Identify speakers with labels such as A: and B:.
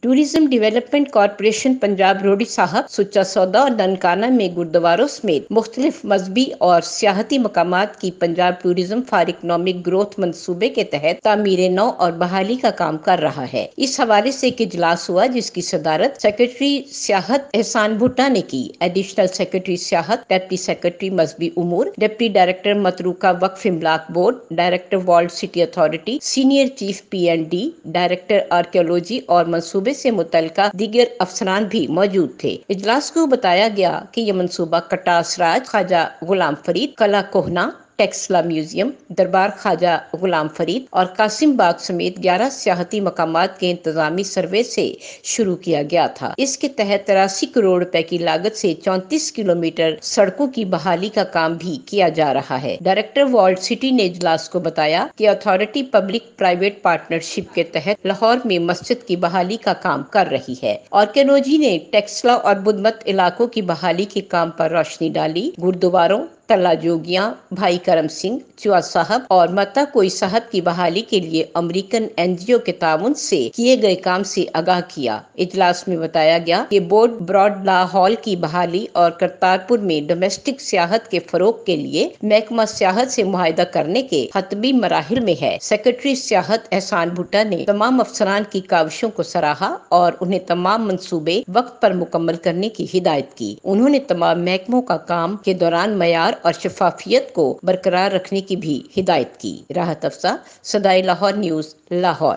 A: Tourism development corporation Punjab रोडी साहब, सुच्चा सौदा और ननकाना में गुरुद्वारों समेत मुख्तलिफ मजहबी और सियाहती मकामात की Punjab tourism for economic growth मंसूबे के तहत तामीर नौ और बहाली का काम कर रहा है। इस हवाले से एक इजलास हुआ जिसकी सदारत सेक्रेटरी सियाहत एहसान भुट्टा ने की। एडिशनल सेक्रेटरी सियाहत, डिप्टी सेक्रेटरी मजहबी उमूर, डिप्टी डायरेक्टर मतरूका वक्फ इमलाक board, director world city authority, senior chief PND, director archaeology और मंसूबे से मुतल्लिका दीगर अफसरान भी मौजूद थे। इजलास को बताया गया कि यह मंसूबा कटास राज, ख्वाजा गुलाम फरीद, कला कोहना, टेक्सला म्यूजियम, दरबार ख्वाजा गुलाम फरीद और कासिम बाग समेत 11 सियाहती मकामात के इंतजामी सर्वे से शुरू किया गया था। इसके तहत 83 करोड़ रुपए की लागत से 34 किलोमीटर सड़कों की बहाली का काम भी किया जा रहा है। डायरेक्टर वर्ल्ड सिटी ने इजलास को बताया कि अथॉरिटी पब्लिक प्राइवेट पार्टनरशिप के तहत लाहौर में मस्जिद की बहाली का काम कर रही है। आर्कियोलॉजी ने टेक्सला और बुधमत इलाकों की बहाली के काम पर रोशनी डाली। गुरुद्वारों, तला जोगियां, भाई करम सिंह, चुआ साहब और मता कोई साहब की बहाली के लिए अमेरिकन NGO के ताउन से किए गए काम से आगाह किया। इजलास में बताया गया कि बोर्ड ब्रॉड ला हॉल की बहाली और करतारपुर में डोमेस्टिक सियाहत के फरोग के लिए महकमा सियाहत से मुआहिदा करने के हतमी मराहिल में है। सेक्रेटरी सियाहत एहसान भुट्टा ने तमाम अफसरान की काविशों को सराहा और उन्हें तमाम मंसूबे वक्त पर मुकम्मल करने की हिदायत की। उन्होंने तमाम महकमों का काम के दौरान मयार और शफाफियत को बरकरार रखने की भी हिदायत की। राहत अफसा, सदाए लाहौर न्यूज़, लाहौर।